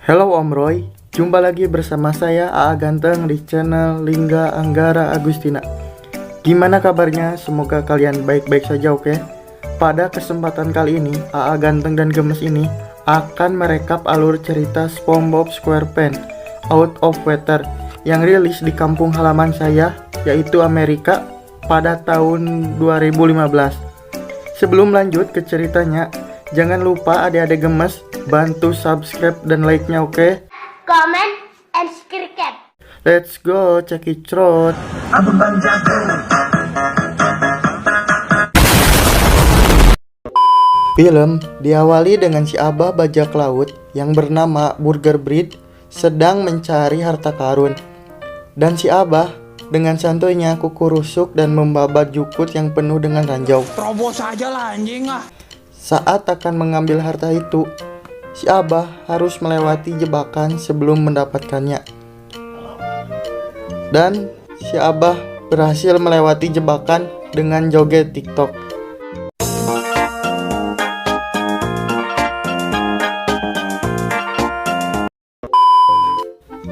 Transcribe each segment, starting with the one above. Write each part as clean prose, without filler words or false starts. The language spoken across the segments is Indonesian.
Halo Om Roy, jumpa lagi bersama saya AA Ganteng di channel Lingga Anggara Agustina. Gimana kabarnya? Semoga kalian baik-baik saja, oke? Pada kesempatan kali ini, AA Ganteng dan Gemes ini akan merekap alur cerita SpongeBob SquarePants Out of Water yang rilis di kampung halaman saya, yaitu Amerika, pada tahun 2015. Sebelum lanjut ke ceritanya, jangan lupa adik-adik Gemes bantu subscribe dan like-nya, oke? Comment and subscribe. Let's go, check it out. Film diawali dengan si Abah bajak laut yang bernama Burger Bread sedang mencari harta karun. Dan si Abah dengan santuinya kukurusuk dan membabat jukut yang penuh dengan ranjau. Terobos aja lah anjing ah. Saat akan mengambil harta itu, si Abah harus melewati jebakan sebelum mendapatkannya. Dan si Abah berhasil melewati jebakan dengan joget TikTok.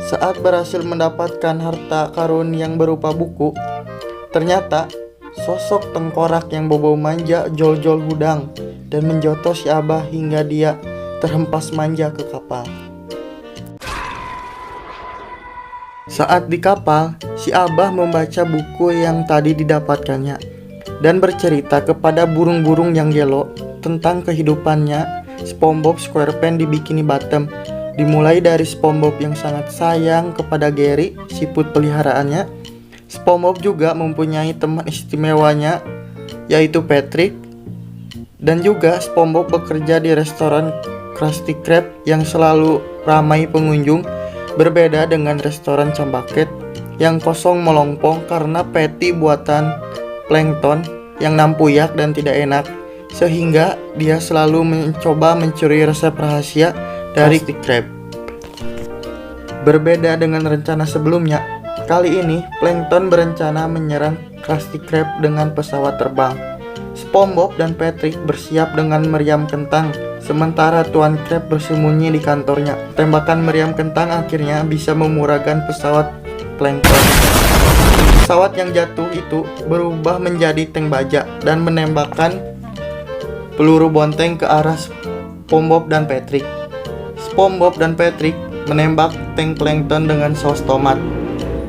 Saat berhasil mendapatkan harta karun yang berupa buku, ternyata sosok tengkorak yang berbau manja jol-jol hudang dan menjotos si Abah hingga dia terhempas manja ke kapal. Saat di kapal, si Abah membaca buku yang tadi didapatkannya dan bercerita kepada burung-burung yang gelo tentang kehidupannya SpongeBob SquarePants di Bikini Bottom. Dimulai dari SpongeBob yang sangat sayang kepada Gary, siput peliharaannya. SpongeBob juga mempunyai teman istimewanya, yaitu Patrick. Dan juga SpongeBob bekerja di restoran Krusty Krab yang selalu ramai pengunjung, berbeda dengan restoran Cambaket yang kosong melongpong karena patty buatan Plankton yang nampuyak dan tidak enak, sehingga dia selalu mencoba mencuri resep rahasia dari Krusty Krab. Berbeda dengan rencana sebelumnya, kali ini Plankton berencana menyerang Krusty Krab dengan pesawat terbang. SpongeBob dan Patrick bersiap dengan meriam kentang, sementara Tuan Krab bersembunyi di kantornya. Tembakan meriam kentang akhirnya bisa memurahkan pesawat Plankton. Pesawat yang jatuh itu berubah menjadi tank baja dan menembakkan peluru bonteng ke arah SpongeBob dan Patrick. SpongeBob dan Patrick menembak tank Plankton dengan saus tomat.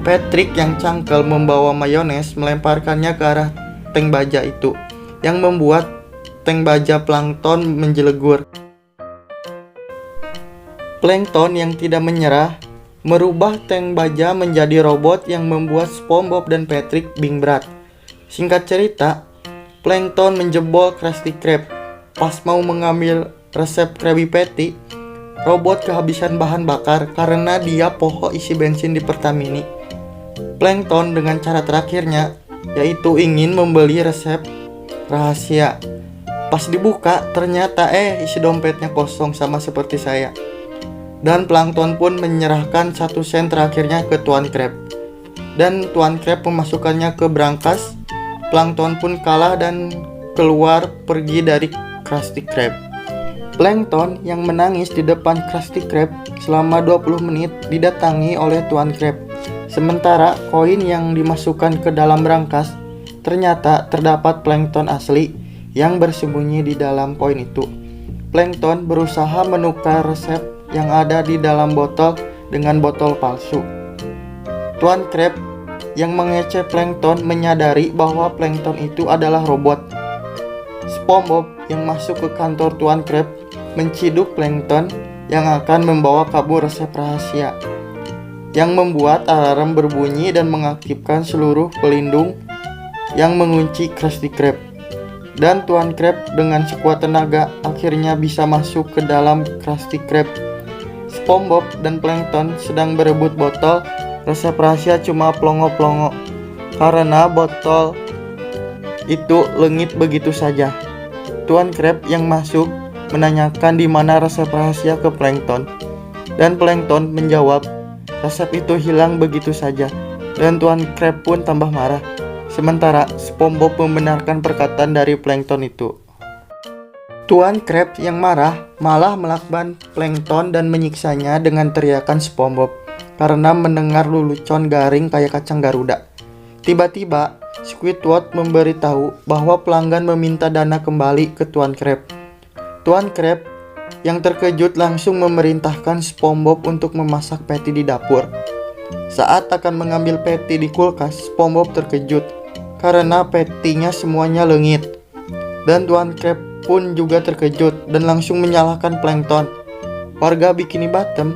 Patrick yang cangkel membawa mayones melemparkannya ke arah tank baja itu, yang membuat tank baja Plankton menjelegur. Plankton yang tidak menyerah merubah tank baja menjadi robot yang membuat SpongeBob dan Patrick bingberat. Singkat cerita, Plankton menjebol Krusty Krab. Pas mau mengambil resep Krabby Patty, robot kehabisan bahan bakar karena dia poho isi bensin di Pertamini. Plankton dengan cara terakhirnya, yaitu ingin membeli resep rahasia. Pas dibuka, ternyata isi dompetnya kosong sama seperti saya. Dan Plankton pun menyerahkan 1 sen terakhirnya ke Tuan Krab. Dan Tuan Krab memasukkannya ke brankas. Plankton pun kalah dan keluar pergi dari Krusty Krab. Plankton yang menangis di depan Krusty Krab selama 20 menit didatangi oleh Tuan Krab. Sementara koin yang dimasukkan ke dalam brankas, ternyata terdapat Plankton asli yang bersembunyi di dalam koin itu. Plankton berusaha menukar resep yang ada di dalam botol dengan botol palsu. Tuan Krab yang mengecek Plankton menyadari bahwa Plankton itu adalah robot. SpongeBob yang masuk ke kantor Tuan Krab menciduk Plankton yang akan membawa kabur resep rahasia, yang membuat alarm berbunyi dan mengaktifkan seluruh pelindung yang mengunci Krusty Krab. Dan Tuan Krab dengan sekuat tenaga akhirnya bisa masuk ke dalam Krusty Krab. SpongeBob dan Plankton sedang berebut botol resep rahasia cuma plongo-plongo karena botol itu lengit begitu saja. Tuan Krab yang masuk menanyakan di mana resep rahasia ke Plankton, dan Plankton menjawab resep itu hilang begitu saja, dan Tuan Krab pun tambah marah. Sementara SpongeBob membenarkan perkataan dari Plankton itu. Tuan Krabs yang marah malah melakban Plankton dan menyiksanya dengan teriakan SpongeBob karena mendengar lelucon garing kayak kacang Garuda. Tiba-tiba, Squidward memberitahu bahwa pelanggan meminta dana kembali ke Tuan Krabs. Tuan Krabs yang terkejut langsung memerintahkan SpongeBob untuk memasak patty di dapur. Saat akan mengambil patty di kulkas, SpongeBob terkejut karena patty-nya semuanya lengit. Dan Tuan Krabs pun juga terkejut dan langsung menyalahkan Plankton. Warga Bikini Bottom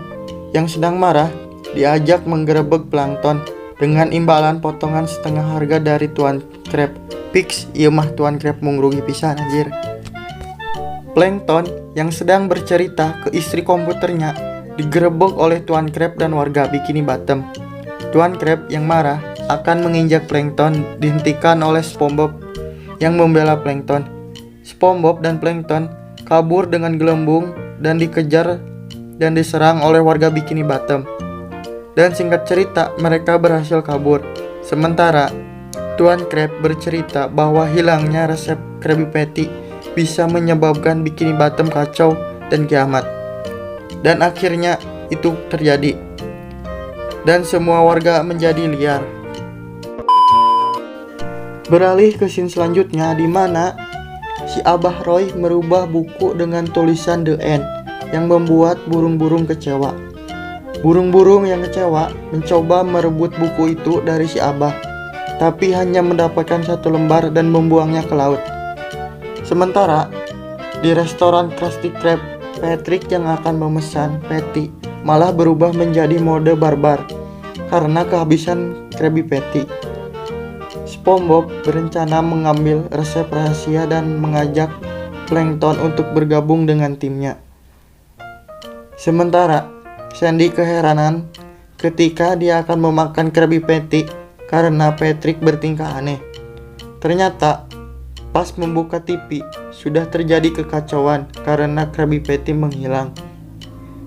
yang sedang marah diajak menggerebek Plankton dengan imbalan potongan setengah harga dari Tuan Krabs. Fix, ieu mah Tuan Krabs mungrugi pisan anjir. Plankton yang sedang bercerita ke istri komputernya digerebek oleh Tuan Krabs dan warga Bikini Bottom. Tuan Krabs yang marah akan menginjak Plankton dihentikan oleh SpongeBob yang membela Plankton. SpongeBob dan Plankton kabur dengan gelembung dan dikejar dan diserang oleh warga Bikini Bottom. Dan singkat cerita, mereka berhasil kabur. Sementara Tuan Krabs bercerita bahwa hilangnya resep Krabby Patty bisa menyebabkan Bikini Bottom kacau dan kiamat. Dan akhirnya itu terjadi. Dan semua warga menjadi liar. Beralih ke scene selanjutnya di mana si Abah Roy merubah buku dengan tulisan The End yang membuat burung-burung kecewa. Burung-burung yang kecewa mencoba merebut buku itu dari si Abah, tapi hanya mendapatkan satu lembar dan membuangnya ke laut. Sementara di restoran Krusty Krab, Patrick yang akan memesan patty malah berubah menjadi mode barbar karena kehabisan Krabby Patty. SpongeBob berencana mengambil resep rahasia dan mengajak Plankton untuk bergabung dengan timnya. Sementara Sandy keheranan ketika dia akan memakan Krabby Patty karena Patrick bertingkah aneh. Ternyata pas membuka TV sudah terjadi kekacauan karena Krabby Patty menghilang.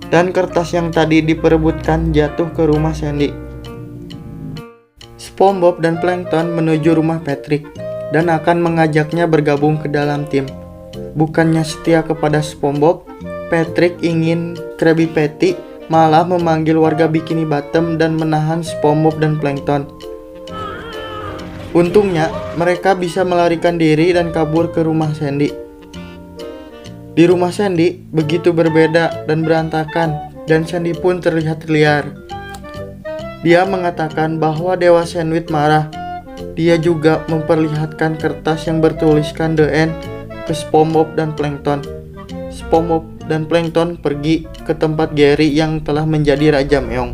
Dan kertas yang tadi diperebutkan jatuh ke rumah Sandy. SpongeBob dan Plankton menuju rumah Patrick dan akan mengajaknya bergabung ke dalam tim. Bukannya setia kepada SpongeBob, Patrick ingin Krabby Patty malah memanggil warga Bikini Bottom dan menahan SpongeBob dan Plankton. Untungnya, mereka bisa melarikan diri dan kabur ke rumah Sandy. Di rumah Sandy begitu berbeda dan berantakan, dan Sandy pun terlihat liar. Dia mengatakan bahwa Dewa Sandwich marah. Dia juga memperlihatkan kertas yang bertuliskan The End ke SpongeBob dan Plankton. SpongeBob dan Plankton pergi ke tempat Gary yang telah menjadi Raja Meong.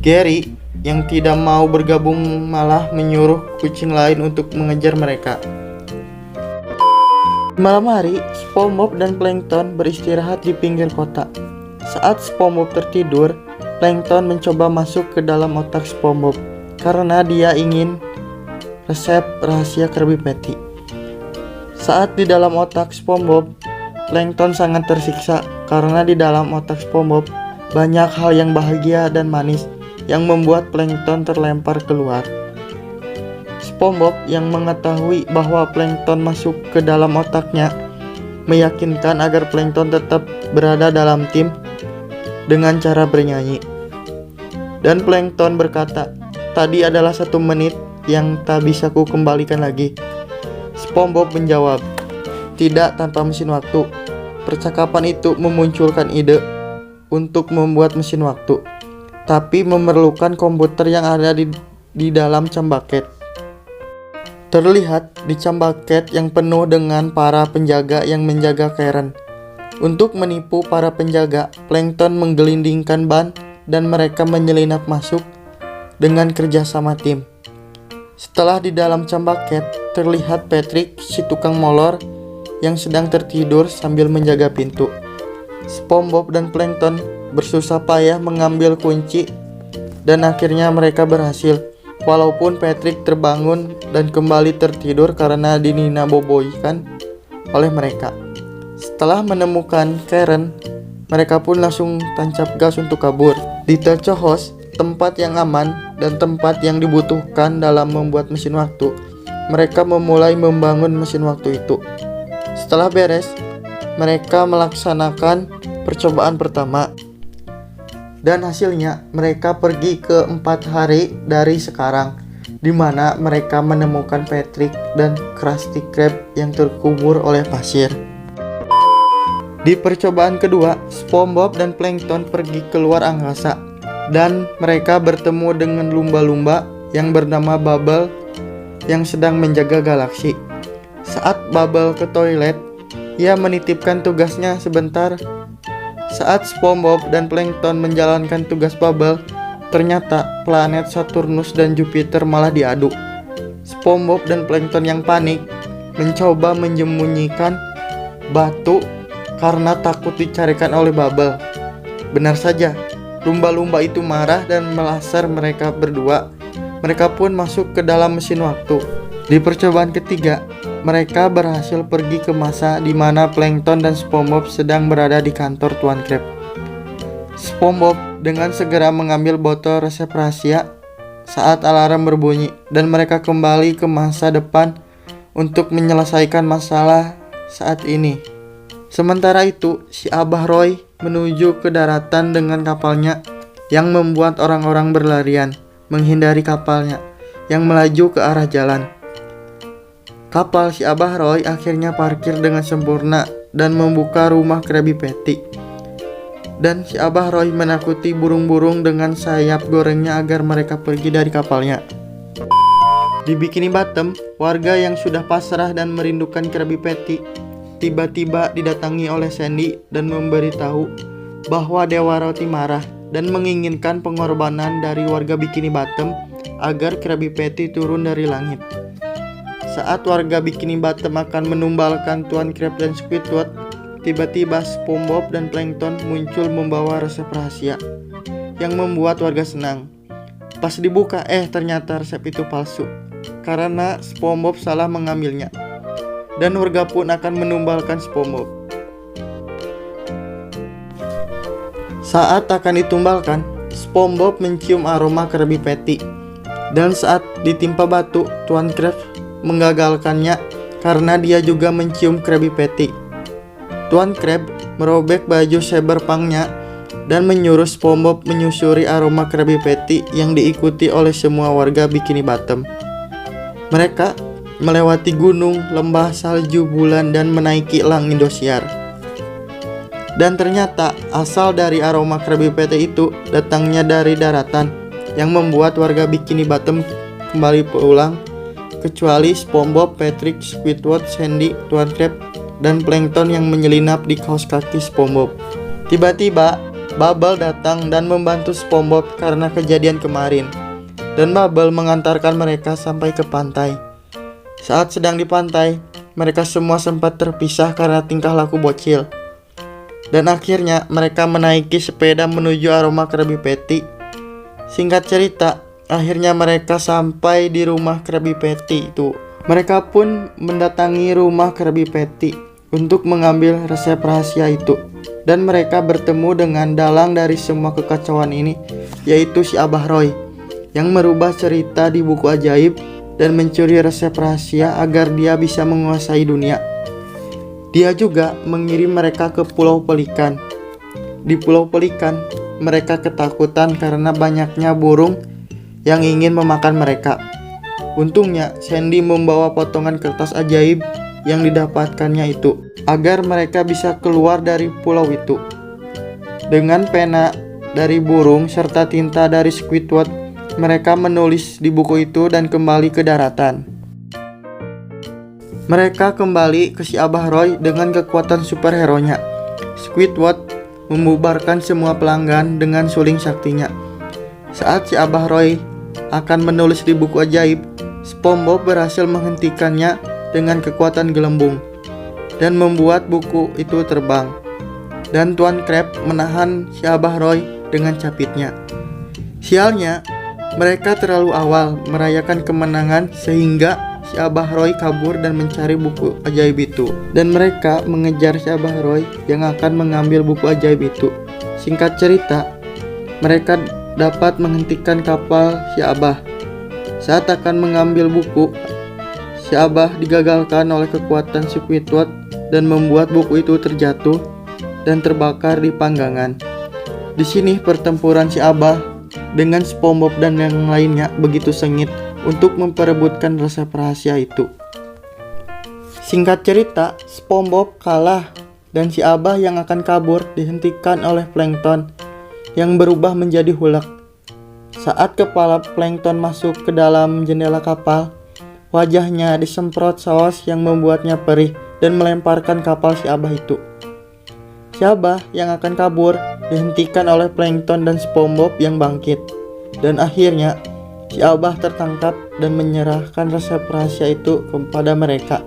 Gary yang tidak mau bergabung malah menyuruh kucing lain untuk mengejar mereka. Malam hari, SpongeBob dan Plankton beristirahat di pinggir kota. Saat SpongeBob tertidur, Plankton mencoba masuk ke dalam otak SpongeBob karena dia ingin resep rahasia Krabby Patty. Saat di dalam otak SpongeBob, Plankton sangat tersiksa karena di dalam otak SpongeBob banyak hal yang bahagia dan manis yang membuat Plankton terlempar keluar. SpongeBob yang mengetahui bahwa Plankton masuk ke dalam otaknya meyakinkan agar Plankton tetap berada dalam tim dengan cara bernyanyi. Dan Plankton berkata, "Tadi adalah 1 menit yang tak bisa ku kembalikan lagi." SpongeBob menjawab, "Tidak tanpa mesin waktu." Percakapan itu memunculkan ide untuk membuat mesin waktu, tapi memerlukan komputer yang ada di dalam cambaket. Terlihat di cambaket yang penuh dengan para penjaga yang menjaga Karen. Untuk menipu para penjaga, Plankton menggelindingkan ban dan mereka menyelinap masuk dengan kerjasama tim. Setelah di dalam cambaket, terlihat Patrick, si tukang molor, yang sedang tertidur sambil menjaga pintu. SpongeBob dan Plankton bersusah payah mengambil kunci dan akhirnya mereka berhasil. Walaupun Patrick terbangun dan kembali tertidur karena dinina boboikan oleh mereka. Setelah menemukan Karen, mereka pun langsung tancap gas untuk kabur. Di Telcohos, tempat yang aman dan tempat yang dibutuhkan dalam membuat mesin waktu, mereka memulai membangun mesin waktu itu. Setelah beres, mereka melaksanakan percobaan pertama. Dan hasilnya mereka pergi ke 4 hari dari sekarang, di mana mereka menemukan Patrick dan Krusty Krab yang terkubur oleh pasir. Di percobaan kedua, SpongeBob dan Plankton pergi keluar angkasa dan mereka bertemu dengan lumba-lumba yang bernama Bubble yang sedang menjaga galaksi. Saat Bubble ke toilet, ia menitipkan tugasnya sebentar. Saat SpongeBob dan Plankton menjalankan tugas Bubble, ternyata planet Saturnus dan Jupiter malah diadu. SpongeBob dan Plankton yang panik mencoba menyembunyikan batu karena takut dicarikan oleh Bubble. Benar saja, lumba-lumba itu marah dan melasar mereka berdua. Mereka pun masuk ke dalam mesin waktu. Di percobaan ketiga, mereka berhasil pergi ke masa di mana Plankton dan SpongeBob sedang berada di kantor Tuan Krab. SpongeBob dengan segera mengambil botol resep rahasia saat alarm berbunyi dan mereka kembali ke masa depan untuk menyelesaikan masalah saat ini. Sementara itu, si Abah Roy menuju ke daratan dengan kapalnya yang membuat orang-orang berlarian menghindari kapalnya yang melaju ke arah jalan. Kapal si Abah Roy akhirnya parkir dengan sempurna dan membuka rumah Krabby Patty. Dan si Abah Roy menakuti burung-burung dengan sayap gorengnya agar mereka pergi dari kapalnya. Di Bikini Bottom, warga yang sudah pasrah dan merindukan Krabby Patty tiba-tiba didatangi oleh Sandy dan memberitahu bahwa Dewa Roti marah dan menginginkan pengorbanan dari warga Bikini Bottom agar Krabby Patty turun dari langit. Saat warga Bikini Bottom akan menumbalkan Tuan Krab dan Squidward, tiba-tiba SpongeBob dan Plankton muncul membawa resep rahasia yang membuat warga senang. Pas dibuka, ternyata resep itu palsu karena SpongeBob salah mengambilnya. Dan warga pun akan menumbalkan SpongeBob. Saat akan ditumbalkan, SpongeBob mencium aroma Krabby Patty. Dan saat ditimpa batu, Tuan Krab menggagalkannya karena dia juga mencium Krabby Patty. Tuan Krab merobek baju cyberpunk-nya dan menyuruh SpongeBob menyusuri aroma Krabby Patty yang diikuti oleh semua warga Bikini Bottom. Mereka melewati gunung, lembah, salju, bulan, dan menaiki elang Indosiar. Dan ternyata asal dari aroma Krabby Patty itu datangnya dari daratan yang membuat warga Bikini Bottom kembali pulang, kecuali SpongeBob, Patrick, Squidward, Sandy, Tuan Krab, dan Plankton yang menyelinap di kaos kaki SpongeBob. Tiba-tiba Bubble datang dan membantu SpongeBob karena kejadian kemarin, dan Bubble mengantarkan mereka sampai ke pantai. Saat sedang di pantai, mereka semua sempat terpisah karena tingkah laku bocil. Dan akhirnya mereka menaiki sepeda menuju aroma Krabby Patty. Singkat cerita, akhirnya mereka sampai di rumah Krabby Patty itu. Mereka pun mendatangi rumah Krabby Patty untuk mengambil resep rahasia itu. Dan mereka bertemu dengan dalang dari semua kekacauan ini, yaitu si Abah Roy, yang merubah cerita di buku ajaib dan mencuri resep rahasia agar dia bisa menguasai dunia. Dia juga mengirim mereka ke Pulau Pelikan. Di Pulau Pelikan, mereka ketakutan karena banyaknya burung yang ingin memakan mereka. Untungnya, Sandy membawa potongan kertas ajaib yang didapatkannya itu, agar mereka bisa keluar dari pulau itu. Dengan pena dari burung serta tinta dari Squidward, mereka menulis di buku itu dan kembali ke daratan. Mereka kembali ke si Abah Roy dengan kekuatan superhero-nya. Squidward membubarkan semua pelanggan dengan suling saktinya. Saat si Abah Roy akan menulis di buku ajaib, SpongeBob berhasil menghentikannya dengan kekuatan gelembung dan membuat buku itu terbang. Dan Tuan Krab menahan si Abah Roy dengan capitnya. Sialnya, mereka terlalu awal merayakan kemenangan sehingga si Abah Roy kabur dan mencari buku ajaib itu. Dan mereka mengejar si Abah Roy yang akan mengambil buku ajaib itu. Singkat cerita, mereka dapat menghentikan kapal si Abah. Saat akan mengambil buku, si Abah digagalkan oleh kekuatan Squidward dan membuat buku itu terjatuh dan terbakar di panggangan. Di sini pertempuran si Abah dengan SpongeBob dan yang lainnya begitu sengit untuk memperebutkan resep rahasia itu. Singkat cerita, SpongeBob kalah dan si Abah yang akan kabur dihentikan oleh Plankton yang berubah menjadi hulek. Saat kepala Plankton masuk ke dalam jendela kapal, wajahnya disemprot saus yang membuatnya perih dan melemparkan kapal si Abah itu. Si Abah yang akan kabur dihentikan oleh Plankton dan SpongeBob yang bangkit. Dan akhirnya si Abah tertangkap dan menyerahkan resep rahasia itu kepada mereka.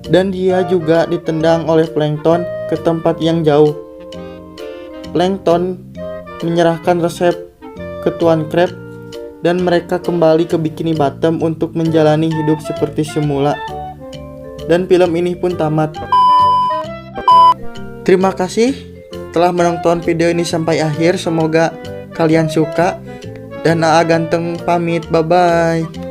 Dan dia juga ditendang oleh Plankton ke tempat yang jauh. Plankton menyerahkan resep ke Tuan Crab dan mereka kembali ke Bikini Bottom untuk menjalani hidup seperti semula. Dan film ini pun tamat. Terima kasih telah menonton video ini sampai akhir. Semoga kalian suka. Dan Aa Ganteng pamit. Bye bye.